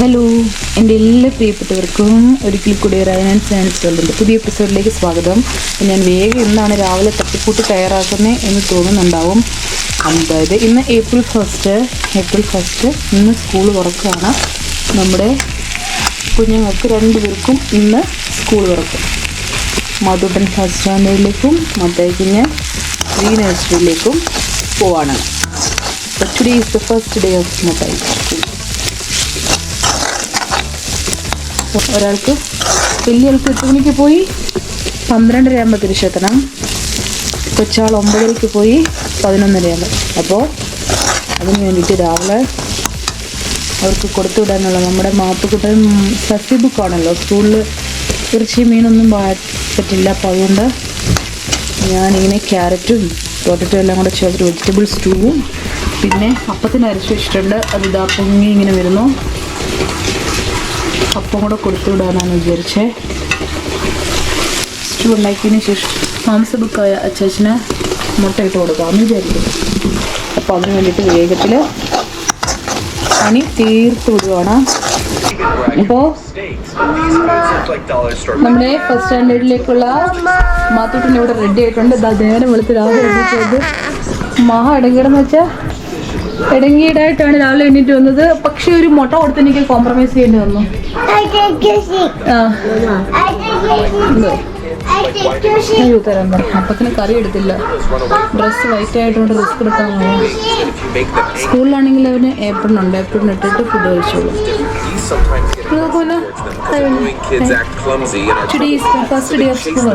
Hello, എൻ്റെ എല്ലാ പ്രിയപ്പെട്ടവർക്കും ഒരിക്കൽ കൂടി റൈനാൻസ് വേൾഡിൻ്റെ പുതിയ എപ്പിസോഡിലേക്ക് സ്വാഗതം. ഞാൻ വേഗം എന്താണ് രാവിലെ തട്ടിക്കൂട്ടി തയ്യാറാക്കുന്നത് എന്ന് തോന്നുന്നുണ്ടാവും. അതായത് ഇന്ന് ഏപ്രിൽ ഫസ്റ്റ് ഇന്ന് സ്കൂൾ തുറക്കുകയാണ്. നമ്മുടെ കുഞ്ഞുങ്ങൾക്ക് രണ്ടുപേർക്കും ഇന്ന് സ്കൂൾ തുറക്കും. മധുട്ടൻ ഫസ്റ്റ് സ്റ്റാൻഡേർഡിലേക്കും മത്തായി കുഞ്ഞ് പ്രീ നഴ്സറിയിലേക്കും പോവാണ്. Today is the first day of Mathai school. ഒരാൾക്ക് വലിയ ആൾക്ക് 8 മണിക്ക് പോയി 12:30 ആകുമ്പോൾ തിരിച്ചെത്തണം. കൊച്ചാൾ 9:30 പോയി 11:30 ആകുമ്പോൾ. അപ്പോൾ അതിന് വേണ്ടിയിട്ട് രാവിലെ അവർക്ക് കൊടുത്തു വിടാനുള്ള നമ്മുടെ മാത്തുക്കുട്ടൻ സസ്യ ബുക്കാണല്ലോ. സ്കൂളിൽ ഇറച്ചി മീനൊന്നും പറ്റില്ല. അപ്പോൾ അതുകൊണ്ട് ഞാനിങ്ങനെ ക്യാരറ്റും പൊട്ടറ്റോ എല്ലാം കൂടെ ചേർത്ത് വെജിറ്റബിൾ സ്റ്റൂവും പിന്നെ അപ്പത്തിന് അരച്ച് വെച്ചിട്ടുണ്ട്. അത് ഇതാ പൊങ്ങി ഇങ്ങനെ വരുന്നു. അപ്പം കൂടെ കൊടുത്തു വിടാനാണ് വിചാരിച്ചേ. സ്റ്റൂ ഉണ്ടാക്കിയതിന് ശേഷം മാംസബുക്കായ അച്ചാച്ചന് മുട്ട ഇട്ട് കൊടുക്കാമെന്ന് വിചാരിക്കും. അപ്പോൾ അതിന് വേണ്ടിയിട്ട് വേഗത്തിൽ പണി തീർത്ത് വിടുവാണ്. ഇപ്പോൾ നമ്മുടെ ഫസ്റ്റ് സ്റ്റാൻഡേർഡിലേക്കുള്ള മാത്തൂട്ടിന് ഇവിടെ റെഡി ആയിട്ടുണ്ട്. നേരം വെളുത്ത് രാവിലെ എണീറ്റത് മഹാ ഇടങ്ങിയിടെന്ന് വെച്ചാൽ ഇടങ്ങിയിടായിട്ടാണ് രാവിലെ എണീറ്റ് വന്നത്. പക്ഷെ ഒരു മുട്ട കൊടുത്ത് എനിക്ക് കോംപ്രമൈസ് ചെയ്യേണ്ടി വന്നു. തരാൻ പറഞ്ഞു. അപ്പത്തിന് കറി എടുത്തില്ല. ഡ്രസ്സ് വൈറ്റ് ആയതുകൊണ്ട് റിസ്ക് എടുക്കാൻ പോയി. സ്കൂളിലാണെങ്കിൽ അവന് ഏപ്രിൻ ഉണ്ട്. ഏപ്രിൻ ഇട്ടിട്ട് ഫുഡ് കഴിച്ചോളൂ. First day of school,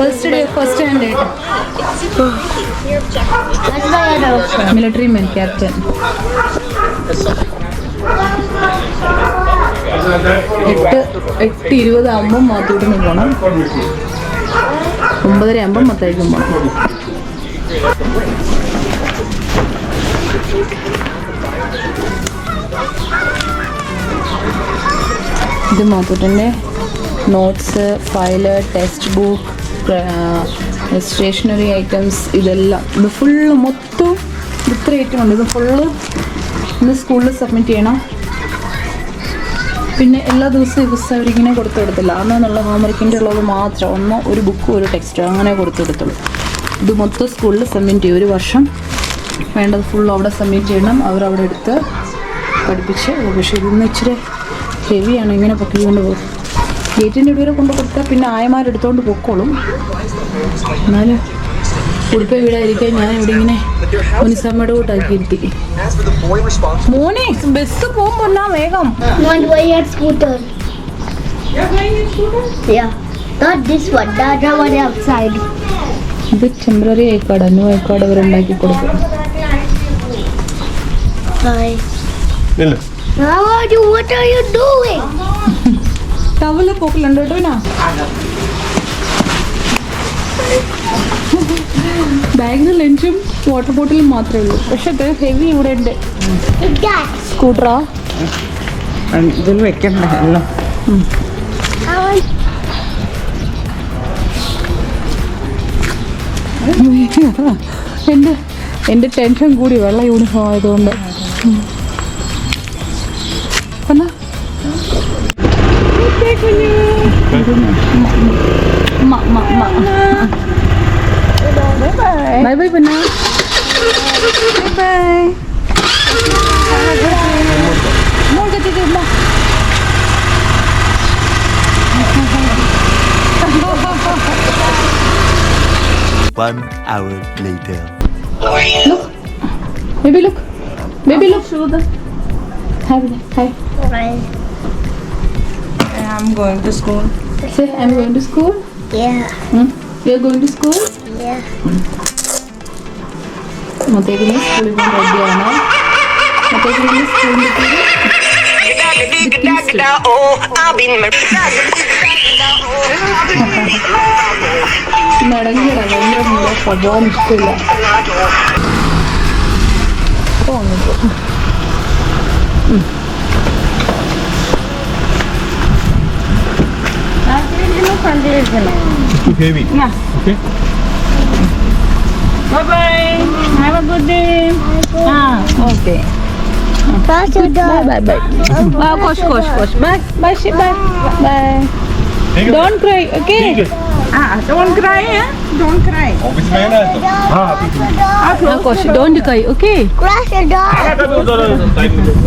first day of first standard. Military man captain. 8:20 ആകുമ്പോൾ മാത്തൂട്ടിന് പോകണം. 9:30 ആകുമ്പോൾ മത്തായിക്കും പോകണം. ഇത് മാത്തൂട്ടിൻ്റെ notes, file, textbook, stationery items ഇതെല്ലാം. ഇത് ഫുള്ള് മൊത്തം ഇത്ര ഐറ്റം ഉണ്ട്. ഇത് ഫുള്ള് ഇന്ന് സ്കൂളിൽ സബ്മിറ്റ് ചെയ്യണം. പിന്നെ എല്ലാ ദിവസവും അവരിങ്ങനെ കൊടുത്തു കൊടുത്തില്ല. അന്നുള്ള ഹോംവർക്കിൻ്റെ ഉള്ളത് മാത്രം ഒരു ബുക്കും ഒരു ടെക്സ്റ്റോ അങ്ങനെ കൊടുത്തു കൊടുത്തുള്ളൂ. ഇത് മൊത്തം സ്കൂളിൽ സബ്മിറ്റ് ചെയ്യും. ഒരു വർഷം വേണ്ടത് ഫുൾ അവിടെ സബ്മിറ്റ് ചെയ്യണം. അവരവിടെ എടുത്ത് പഠിപ്പിച്ച്. പക്ഷേ ഇതൊന്ന് ഇച്ചിരി ഹെവിയാണ്. ഇങ്ങനെ പൊക്കിക്കൊണ്ട് പോകും. ഗേറ്റിൻ്റെ ഇവിടെ കൊണ്ട് കൊടുത്താൽ പിന്നെ ആയമാരെടുത്തുകൊണ്ട് പൊക്കോളും. എന്നാലും ഉടുപ്പ വീടായിരിക്കാൻ ഞാൻ ഇവിടെ ഇങ്ങനെ മുനിസമ്മയുടെ കൂട്ടാക്കി ഇരുത്തി. മോനെ ബസ് പോകുമ്പോ വേഗം. ഇത് ടെമ്പററി ഐക്കാർഡ്, ന്യൂ ഐക്കാർഡ് അവരുണ്ടാക്കി കൊടുക്കും. ടവല് പോക്കലുണ്ട് കേട്ടോ. ബാഗിന് ലഞ്ചും വാട്ടർ ബോട്ടിലും മാത്രമേ ഉള്ളൂ. പക്ഷെ അത് ഹെവി ഇവിടെ ഉണ്ട്. സ്കൂട്ടറാ ഇതിൽ വെക്കണ്ടേ എല്ലാം. എൻ്റെ ടെൻഷൻ കൂടി വെള്ള യൂണിഫോം ആയതുകൊണ്ട്. Bye bye Puna. Bye bye. Mau ke tidur lah. 1 hour later. Look. Baby look. Baby look. Hi. Hi. I'm going to school. Say I'm going to school. Yeah. You're going to school? Yeah. മത്തേക്കിന് സ്കൂളിൽ പോകാൻ റെഡിയാണ്. മത്തേക്കിന് സ്കൂളിൽ നടങ്ങില്ല. ഭയങ്കര സ്വഭാവം ഇഷ്ടമില്ല. Heavy. Yeah. Okay. Bye bye. Have a good day. Okay. Close the door. Bye bye. Kosh. Bye. Bye. Bye. Don't cry, okay? Don't cry, eh? Don't cry. Kosh, don't cry, okay? Close the door.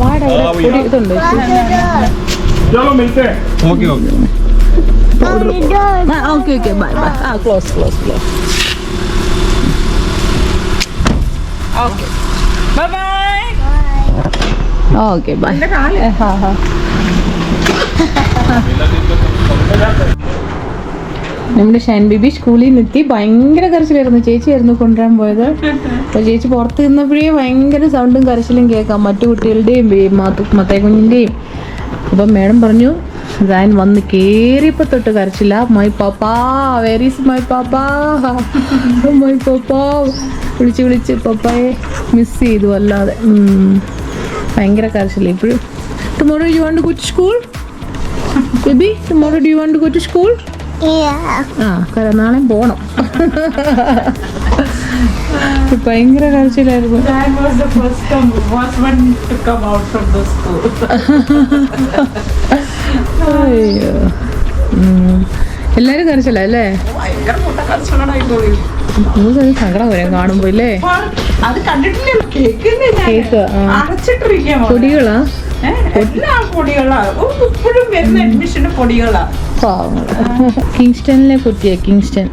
വാടാ ഇവിടെ ഇതുണ്ട്. चलो मिलते हैं okay okay Close the door. Okay. Bye. Close. Okay. Bye-bye. Okay, bye. എന്റെ കാല്. ഹാ. നമ്മുടെ ഷൈൻ ബേബി സ്കൂളിൽ നിന്നെത്തി ഭയങ്കര കരച്ചിലായിരുന്നു. ചേച്ചിയായിരുന്നു കൊണ്ടുവരാൻ പോയത്. അപ്പോൾ ചേച്ചി പുറത്ത് നിന്നപ്പോഴേ ഭയങ്കര സൗണ്ടും കരച്ചിലും കേൾക്കാം, മറ്റു കുട്ടികളുടെയും മത്തേ കുഞ്ഞിൻ്റെയും. അപ്പം മേഡം പറഞ്ഞു ഞാൻ വന്ന് കയറിയപ്പോൾ തൊട്ട് കരച്ചില്ല. My papa, where is my papa, my papa വിളിച്ച് പപ്പായെ മിസ് ചെയ്തു. അല്ലാതെ ഭയങ്കര കരച്ചില്ല ഇപ്പോഴും. Tomorrow you want to go to school baby? Tomorrow do you want to go to school? Yeah. നാളെ പോണം. ഭയങ്കര കരച്ചിലായിരുന്നു. That was the first one to come out from the school. അയ്യോ, എല്ലാരും കരച്ചില്ല അല്ലേ? ഭയങ്കര കൂട്ടക്കരച്ചിലായി പോയി. നമുക്കത് സങ്കടം വരും കാണുമ്പോ അല്ലേ? അത് കണ്ടിട്ടില്ലല്ലോ, കേൾക്കുന്നില്ല. കേക്ക് അടച്ചിട്ടിരിക്കാം. പൊടികളാ, എല്ലാം പൊടികളാ. ഇപ്പോഴും വരുന്ന അഡ്മിഷന്റെ പൊടികളാ. കിങ്സ്റ്റണിലെ കുട്ടിയാ, കിങ്സ്റ്റൺ.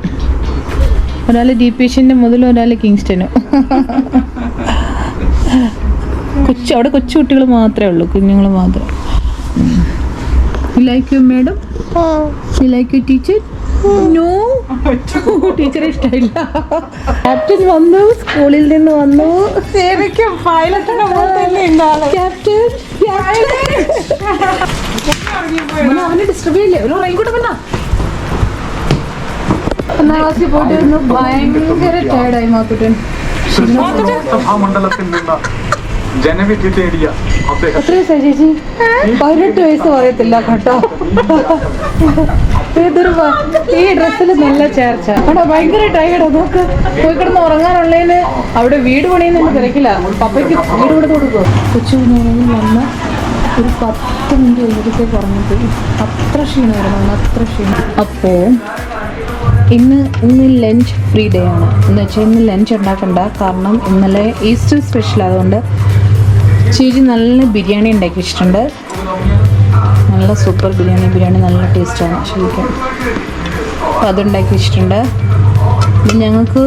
ഒരാള് DPHന്റെ മുതലും ഒരാള് കിങ്സ്റ്റനും. അവിടെ കൊച്ചു കുട്ടികൾ മാത്രമേ ഉള്ളൂ, കുഞ്ഞുങ്ങൾ മാത്രം. You like your madam? You like your teacher? No. ടീച്ചറെ ഇഷ്ടമില്ല. ക്യാപ്റ്റൻ വന്നു, സ്കൂളിൽ നിന്ന് വന്നു. ശരിക്കും പൈലറ്റിന്റെ പോലെ തന്നെ ഉണ്ടാവും. ക്യാപ്റ്റൻ അവനെ ഡിസ്റ്റർബ് ചെയ്യില്ലേ? ഒരു റൈൻകോട്ട് വന്നാ. ഒന്നാം ക്ലാസ്സിൽ പോയിട്ട് വന്നു, ഭയങ്കര ടയർഡായി മാത്തുട്ടൻ. ആ മണ്ഡലത്തിൽ നിന്ന് ജനവിധി തേടിയ അദ്ദേഹം എത്ര വയസ്സായി ചേച്ചി? 18 വയസ്സ് പറയത്തില്ല കേട്ടോ. ഈ ഡ്രസ്സിൽ നല്ല ചേർച്ച. അവിടെ ഭയങ്കര ടയർഡാ. നോക്ക്, പോയി കിടന്ന് ഉറങ്ങാനുള്ളതിന് അവിടെ വീട് പണിയുന്നതിന് തിരക്കില്ല. പപ്പയ്ക്ക് വീട് കൊടുത്ത് കൊടുക്കുമോ? കൊച്ചു കുഞ്ഞുങ്ങളിൽ വന്ന് ഒരു 10 മിനിറ്റ് കഴിഞ്ഞപ്പോഴത്തേക്ക് ഉറങ്ങിപ്പോയി. അത്ര ക്ഷീണമായിരുന്നു, അത്ര ക്ഷീണം. അപ്പോൾ ഇന്ന് ലഞ്ച് ഫ്രീ ഡേ ആണ്. എന്ന് വെച്ചാൽ ഇന്ന് ലഞ്ച് ഉണ്ടാക്കണ്ട, കാരണം ഇന്നലെ ഈസ്റ്റർ സ്പെഷ്യൽ ആയതുകൊണ്ട് ചേച്ചി നല്ല ബിരിയാണി ഉണ്ടാക്കി വെച്ചിട്ടുണ്ട്. നല്ല സൂപ്പർ ബിരിയാണി നല്ല ടേസ്റ്റാണ് ശരിക്കും. അപ്പോൾ അതുണ്ടാക്കി വെച്ചിട്ടുണ്ട്. പിന്നെ ഞങ്ങൾക്ക്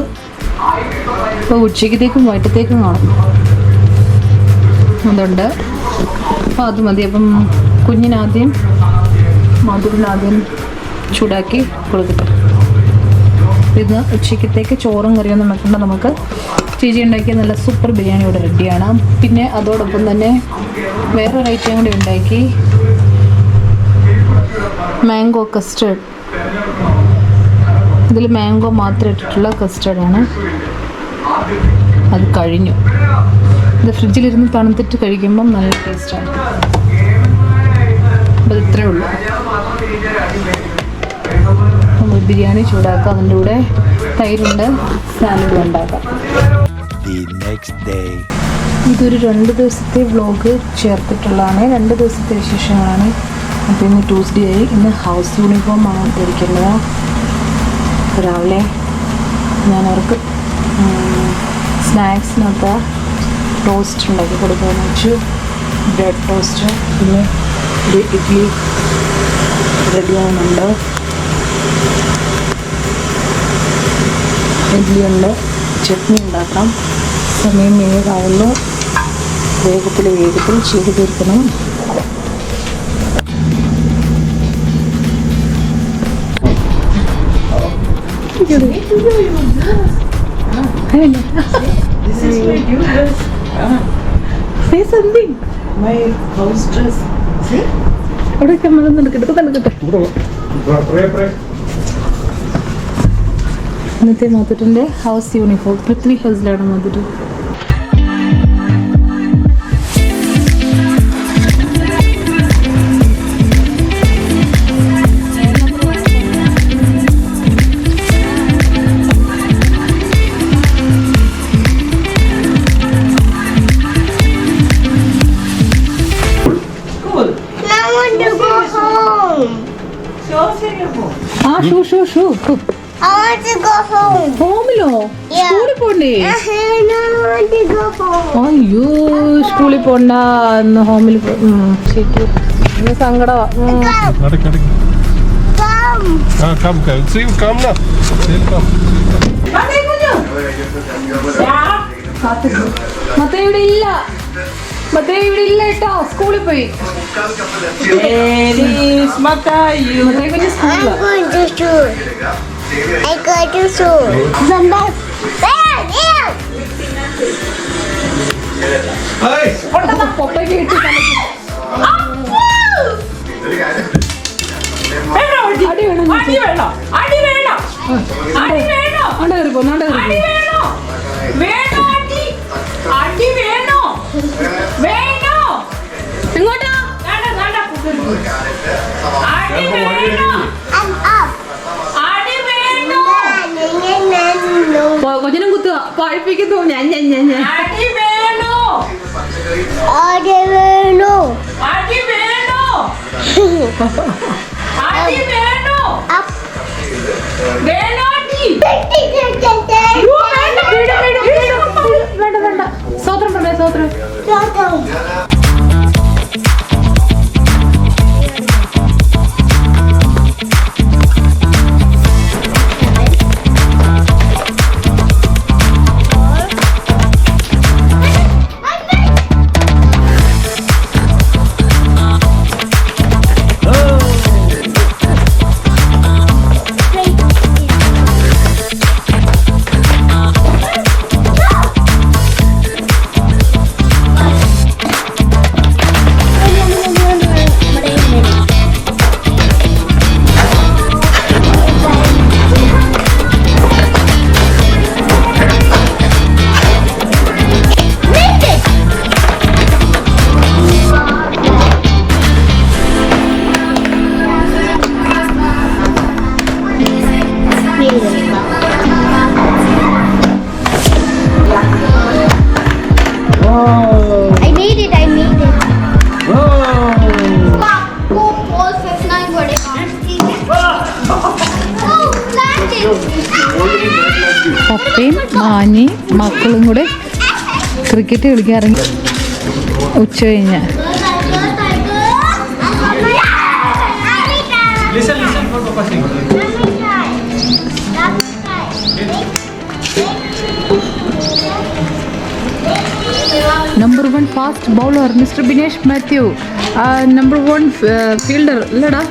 ഇപ്പോൾ ഉച്ചയ്ക്കത്തേക്കും വൈകിട്ടത്തേക്കും കാണും, അതുണ്ട്. അപ്പോൾ അത് മതി. അപ്പം കുഞ്ഞിനാദ്യം മധുരിനാദ്യം ചൂടാക്കി കൊടുക്കട്ടെ. ഇത് ഉച്ചയ്ക്കത്തേക്ക് ചോറും കറിയൊന്നും വെക്കേണ്ട, നമുക്ക് ചേച്ചി ഉണ്ടാക്കിയ നല്ല സൂപ്പർ ബിരിയാണി ഇവിടെ റെഡിയാണ്. പിന്നെ അതോടൊപ്പം തന്നെ വേറൊരു ഐറ്റം കൂടി ഉണ്ടാക്കി, മാംഗോ കസ്റ്റേർഡ്. ഇതിൽ മാംഗോ മാത്രം ഇട്ടിട്ടുള്ള കസ്റ്റേർഡാണ്. അത് കഴിഞ്ഞു. ഇത് ഫ്രിഡ്ജിലിരുന്ന് തണുത്തിട്ട് കഴിക്കുമ്പം നല്ല ടേസ്റ്റാണ്. അപ്പോൾ ഇത്രയേ ഉള്ളൂ. നമ്മൾ ബിരിയാണി ചൂടാക്കാം, അതിൻ്റെ കൂടെ തൈരുണ്ട്, സാലഡും ഉണ്ടാക്കാം. ഇതൊരു 2 ദിവസത്തെ വ്ലോഗ് ചേർത്തിട്ടുള്ളതാണ്. 2 ദിവസത്തെ വിശേഷങ്ങളാണ്. അപ്പോൾ ഇന്ന് ട്യൂസ്ഡേ ആയി. ഇന്ന് ഹൗസ് യൂണിഫോം ആണ് ധരിക്കുന്നത്. രാവിലെ ഞാൻ അവർക്ക് സ്നാക്സിനൊക്കെ ടോസ്റ്റ് ഉണ്ടാക്കി കൊടുക്കാമെന്ന് വെച്ചു. Bread toast. പിന്നെ ഒരു ഇഡ്ഡലി റെഡിയാകുന്നുണ്ട്. ഇഡ്ഡലിയുണ്ട്, ചട്നി ഉണ്ടാക്കാം. സമയം 7 ആവുന്നു. വേഗത്തിൽ ചെയ്ത് തീർക്കണം. Say something. My house dress. See? അവിടെ നടക്കട്ടെ. ഇന്നത്തെ മാത്തുട്ടിൻ്റെ ഹൗസ് യൂണിഫോം പൃഥ്വി ഹൗസിലാണ് മാത്തുട്ട്. ഷോസിന് പോകും. ആ shoe I want to go home. ഹോമിലോ Yeah. സ്കൂളിൽ പോണ്ടേ? I want to go home. അയ്യോ സ്കൂളിൽ പോണ്ട എന്ന് ഹോമിൽ ശരി സങ്കടമാ. Come. Come. See, come now. Come. മതി കുഞ്ഞു. ദാ, മത്തേ ഇവിടെ ഇല്ല കേട്ടോ, സ്കൂളിൽ പോയി. where is Matayu? മത്തേ കുഞ്ഞ് സ്കൂളിൽ I'm going to school. I go to school. Somebody. There. Hey. പൊട്ടയ്ക്ക് കിട്ടി വേണോ അടി? അടി വേണം അടി വേണോ? അടി വേണോ? അടി വേണോ? നാണ്ട കയറിപ്പോ അടി വേണോ? വേണോ അടി? അടി വേണോ? വേണോ? എങ്ങോട്ടാ? വേണ്ട, കുതിർന്നു. അടി വേണോ? I'm up. അടി വേണോ? കൊച്ചിനും കുത്തുക പഴിപ്പിക്കുന്നു ഞാൻ അടി വേണോ? I don't know. അടി വേണോ? അടി വേണോ? Up. വേണോ അടി? വേണ്ട സ്വത്രം പറഞ്ഞേ സ്വത്രം. I made it. Papu was 59 പപ്പയും മാഞ്ഞി മക്കളും കൂടെ ക്രിക്കറ്റ് കളിക്കാറുണ്ട് ഉച്ച കഴിഞ്ഞ്. Number 1 fast bowler mister Binesh Mathew. Number 1 fielder അല്ലേടാ,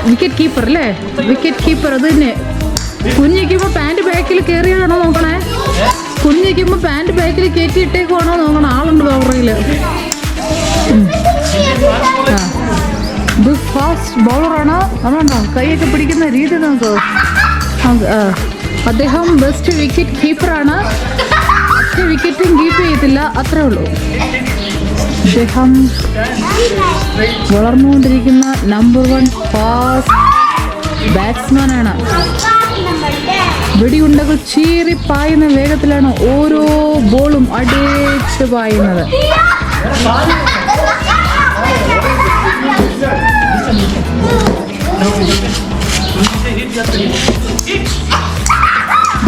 വിക്കറ്റ് കീപ്പർ അല്ലേ? വിക്കറ്റ് കീപ്പർ അത് തന്നെ. കുഞ്ഞിക്കുമ്പോൾ പാൻറ് ബാക്കിൽ കയറിയാണോ നോക്കണേ? കുഞ്ഞിക്കുമ്പോൾ പാൻറ് ബാക്കിൽ കയറ്റിയിട്ടേക്കുവാണോ നോക്കണം. ആളുണ്ട് പുറകിൽ. ഇത് ഫാസ്റ്റ് ബൗളറാണ്. അതുകൊണ്ടോ കൈയൊക്കെ പിടിക്കുന്ന രീതി നോക്കൂ. അദ്ദേഹം ബെസ്റ്റ് വിക്കറ്റ് കീപ്പറാണ്. വിക്കറ്റും കീപ്പ് ചെയ്യത്തില്ല, അത്രേ ഉള്ളൂ. അദ്ദേഹം വളർന്നുകൊണ്ടിരിക്കുന്ന നമ്പർ 1 ഫാസ്റ്റ് ബാറ്റ്സ്മാനാണ്. വെടിയുണ്ടകൾ ചീറി പായുന്ന വേഗത്തിലാണ് ഓരോ ബോളും അടിച്ച് പായുന്നത്.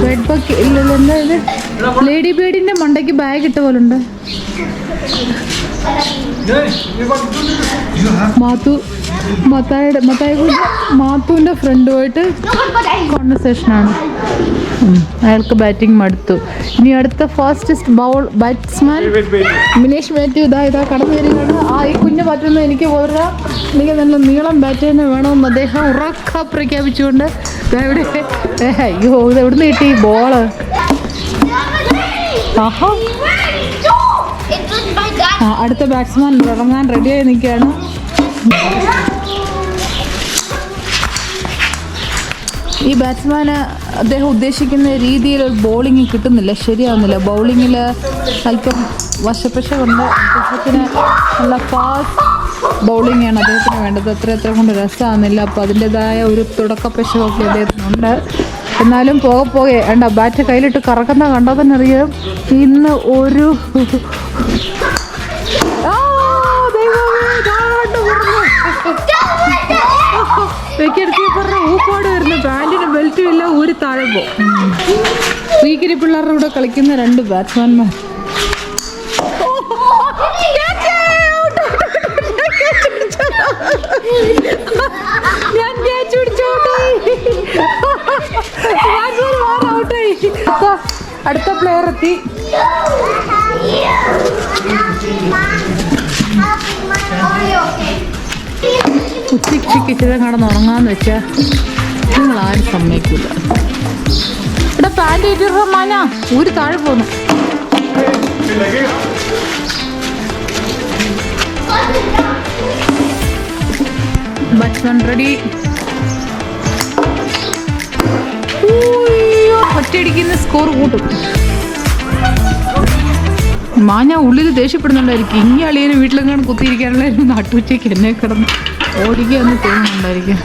ബെഡ് ബക്ക് ഇല്ലല്ലോ. എന്താ ഇത്? ലേഡി ബേഡിന്റെ മണ്ടയ്ക്ക് ബാഗ് ഇട്ട പോലുണ്ട്. മാത്തുവിന്റെ ഫ്രണ്ടുമായിട്ട് കോൺവെർസേഷനാണ്. അയാൾക്ക് ബാറ്റിംഗ് മടുത്തു. ഇനി അടുത്ത ഫാസ്റ്റസ്റ്റ് ബാറ്റ്സ്മാൻ ബിനേഷ് മാത്യു ഇതാ കടന്നു വരികയാണ്. ഈ കുഞ്ഞ് പറ്റുന്ന എനിക്ക് പോരാ, എനിക്ക് നല്ല നീളം ബാറ്റ് തന്നെ വേണമെന്ന് അദ്ദേഹം ഉറക്ക പ്രഖ്യാപിച്ചുകൊണ്ട് ഇവിടെ. അയ്യോ ഇത് എവിടുന്ന് കിട്ടി ബോള്? ആഹാ, അടുത്ത ബാറ്റ്സ്മാൻ ഇറങ്ങാൻ റെഡിയായി നിൽക്കുകയാണ്. ഈ ബാറ്റ്സ്മാന് അദ്ദേഹം ഉദ്ദേശിക്കുന്ന രീതിയിൽ ഒരു ബോളിങ് കിട്ടുന്നില്ല, ശരിയാവുന്നില്ല. ബൗളിങ്ങിൽ അല്പം വശപ്പശ കൊണ്ട് അദ്ദേഹത്തിന് നല്ല ഫാസ്റ്റ് ബൗളിങ്ങാണ് അദ്ദേഹത്തിന് വേണ്ടത്. എത്ര കൊണ്ട് രസമാകുന്നില്ല. അപ്പോൾ അതിൻ്റെതായ ഒരു തുടക്കപ്പശമൊക്കെ അദ്ദേഹത്തിനുണ്ട്. എന്നാലും പോകെ വേണ്ട ബാറ്റ് കയ്യിലിട്ട് കറക്കുന്ന കണ്ടാൽ തന്നെ അറിയാം ഇന്ന് ഒരു വിക്കറ്റ് കീപ്പറിന് ഊപ്പാട് വരുന്ന പാൻറ്റിന് ബെൽറ്റും ഇല്ല, ഊരി താഴെ പോകും. വീക്കിരി പിള്ളേരുടെ കൂടെ കളിക്കുന്ന 2 ബാറ്റ്സ്മാൻമാർ. ഞാൻ ക്യാച്ച് പിടിച്ചോട്ടായി. അടുത്ത പ്ലെയർ എത്തി. ഉച്ചയ്ക്ക് ഇച്ചിരി കടന്ന് ഉറങ്ങാന്ന് വെച്ചാ നിങ്ങൾ ആരും സമ്മതിക്കില്ല. ഇവിടെ പാൻറ് ഇട്ടിട്ട് മാന ഊര് താഴെ പോന്നു. Batsman ready. ഒറ്റയടിക്കുന്ന സ്കോർ കൂട്ടും. മാഞ്ഞ ഉള്ളിൽ ദേഷ്യപ്പെടുന്നുണ്ടായിരിക്കും. ഇനി അളിയന് വീട്ടിലെങ്ങാണ് കുത്തിയിരിക്കാനുള്ള നാട്ടുവച്ചേക്ക് എന്നെ കിടന്ന് ഓടിക്കുക എന്ന് തോന്നുന്നുണ്ടായിരിക്കും.